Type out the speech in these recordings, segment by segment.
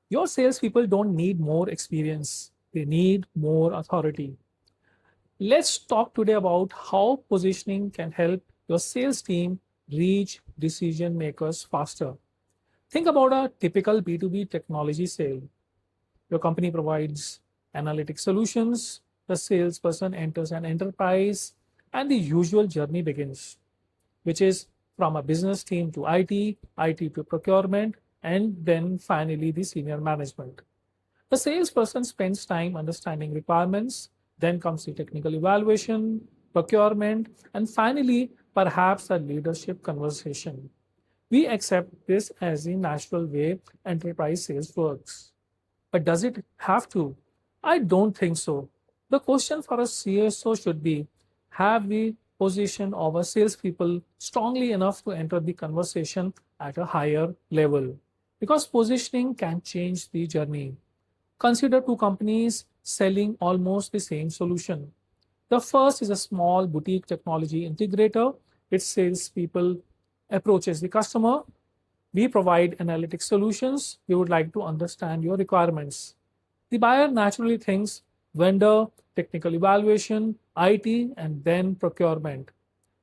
Your salespeople don't need more experience, they need more authority. Let's talk today about how positioning can help your sales team reach decision makers faster. Think about a typical B2B technology sale. Your company provides analytic solutions, the salesperson enters an enterprise, and the usual journey begins, which is from a business team to IT to procurement, and then finally the senior management. The salesperson spends time understanding requirements, then comes the technical evaluation, procurement, and finally, perhaps a leadership conversation. We accept this as the natural way enterprise sales works. But does it have to? I don't think so. The question for a CSO should be, have we positioned our salespeople strongly enough to enter the conversation at a higher level? Because positioning can change the journey. Consider two companies selling almost the same solution. The first is a small boutique technology integrator. Its salespeople approaches the customer. We provide analytic solutions. We would like to understand your requirements. The buyer naturally thinks vendor, technical evaluation, IT, and then procurement.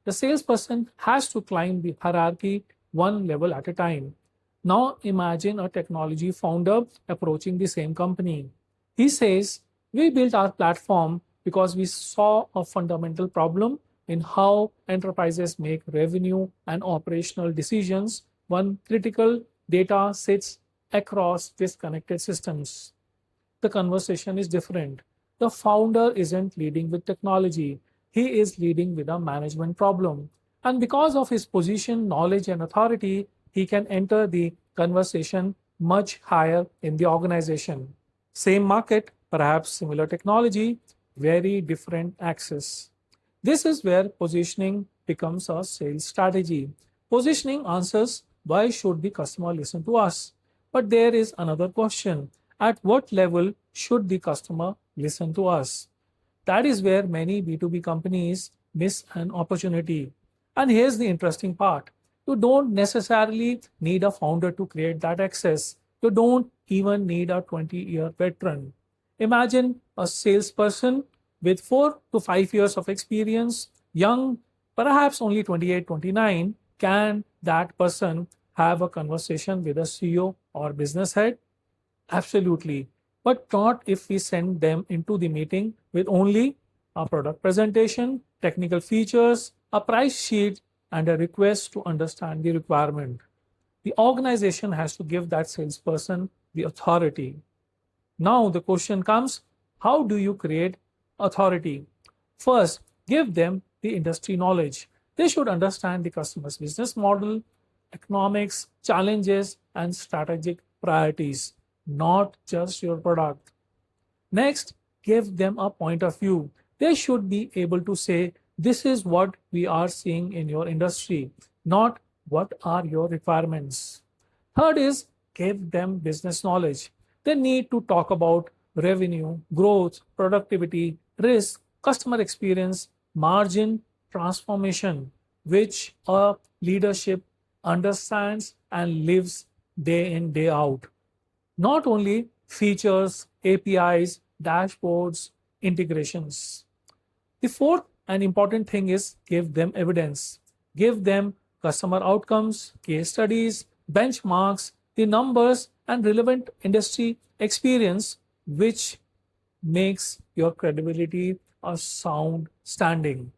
The salesperson has to climb the hierarchy one level at a time. Now imagine a technology founder approaching the same company. He says, we built our platform because we saw a fundamental problem in how enterprises make revenue and operational decisions when critical data sits across disconnected systems. The conversation is different. The founder isn't leading with technology, he is leading with a management problem. And because of his position, knowledge, and authority, he can enter the conversation much higher in the organization. Same market, perhaps similar technology, very different access. This is where positioning becomes a sales strategy. Positioning answers why should the customer listen to us? But there is another question. At what level should the customer listen to us? That is where many B2B companies miss an opportunity. And here's the interesting part. You don't necessarily need a founder to create that access. You don't even need a 20-year veteran. Imagine a salesperson with 4 to 5 years of experience, young, perhaps only 28, 29. Can that person have a conversation with a CEO or business head? Absolutely. But not if we send them into the meeting with only a product presentation, technical features, a price sheet, and a request to understand the requirement. The organization has to give that salesperson the authority. Now the question comes, how do you create authority? First, give them the industry knowledge. They should understand the customer's business model, economics, challenges, and strategic priorities, not just your product. Next, give them a point of view. They should be able to say, this is what we are seeing in your industry, not what are your requirements. Third is give them business knowledge. They need to talk about revenue, growth, productivity, risk, customer experience, margin, transformation, which a leadership understands and lives day in, day out. Not only features, APIs, dashboards, integrations. The fourth and important thing is give them evidence. Give them customer outcomes, case studies, benchmarks, the numbers, and relevant industry experience, which makes your credibility a sound standing.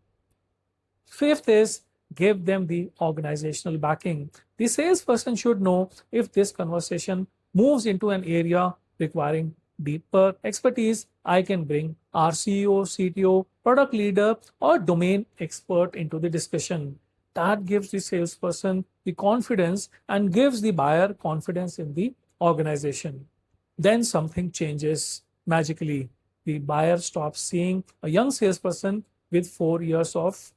Fifth is give them the organizational backing. The salesperson should know if this conversation moves into an area requiring deeper expertise, I can bring our CEO, CTO, product leader, or domain expert into the discussion. That gives the salesperson the confidence and gives the buyer confidence in the organization. Then something changes magically. The buyer stops seeing a young salesperson with 4 years of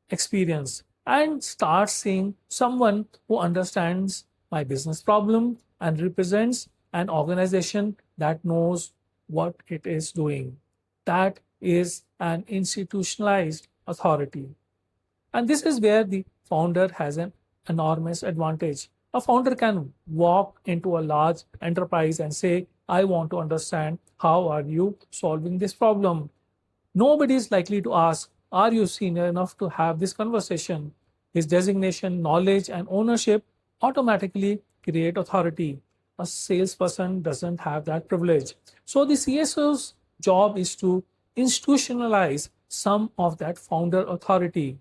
experience and starts seeing someone who understands my business problem and represents an organization that knows what it is doing. That is an institutionalized authority. And this is where the founder has an enormous advantage. A founder can walk into a large enterprise and say, I want to understand how are you solving this problem. Nobody is likely to ask, are you senior enough to have this conversation? His designation, knowledge, and ownership automatically create authority. A salesperson doesn't have that privilege. So the CSO's job is to institutionalize some of that founder authority.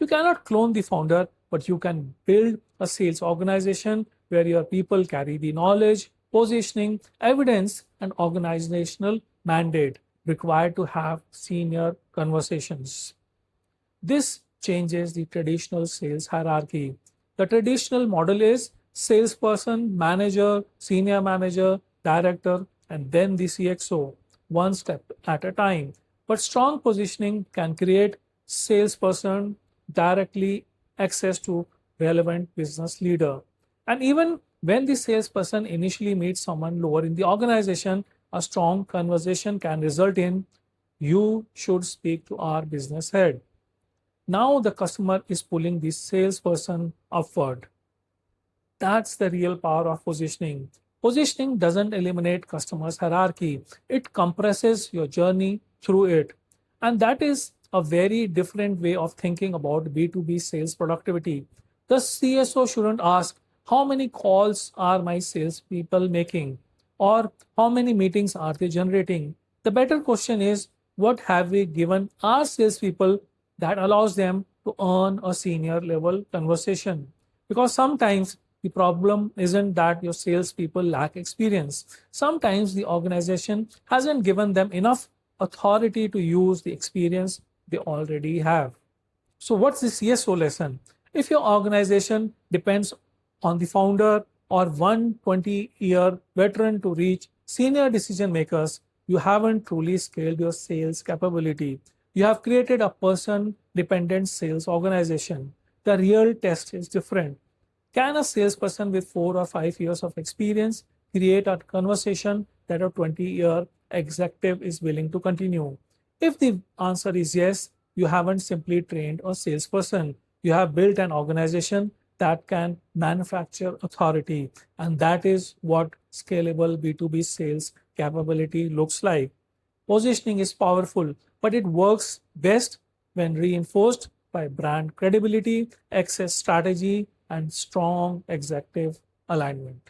You cannot clone the founder, but you can build a sales organization where your people carry the knowledge, positioning, evidence, and organizational mandate required to have senior conversations. This changes the traditional sales hierarchy. The traditional model is salesperson, manager, senior manager, director, and then the CXO, one step at a time. But strong positioning can create salesperson directly access to relevant business leader. And even when the salesperson initially meets someone lower in the organization, a strong conversation can result in you should speak to our business head. Now the customer is pulling the salesperson upward. That's the real power of positioning. Positioning doesn't eliminate customers' hierarchy, it compresses your journey through it. And that is a very different way of thinking about B2B sales productivity. The CSO shouldn't ask, how many calls are my salespeople making? Or how many meetings are they generating? The better question is, what have we given our salespeople that allows them to earn a senior level conversation? Because sometimes the problem isn't that your salespeople lack experience. Sometimes the organization hasn't given them enough authority to use the experience they already have. So, what's the CSO lesson? If your organization depends on the founder or 120-year veteran to reach senior decision makers, you haven't truly scaled your sales capability. You have created a person dependent sales organization. The real test is different. Can a salesperson with 4 or 5 years of experience create a conversation that a 20-year executive is willing to continue? If the answer is yes, you haven't simply trained a salesperson. You have built an organization that can manufacture authority. And that is what scalable B2B sales capability looks like. Positioning is powerful, but it works best when reinforced by brand credibility, access strategy, and strong executive alignment.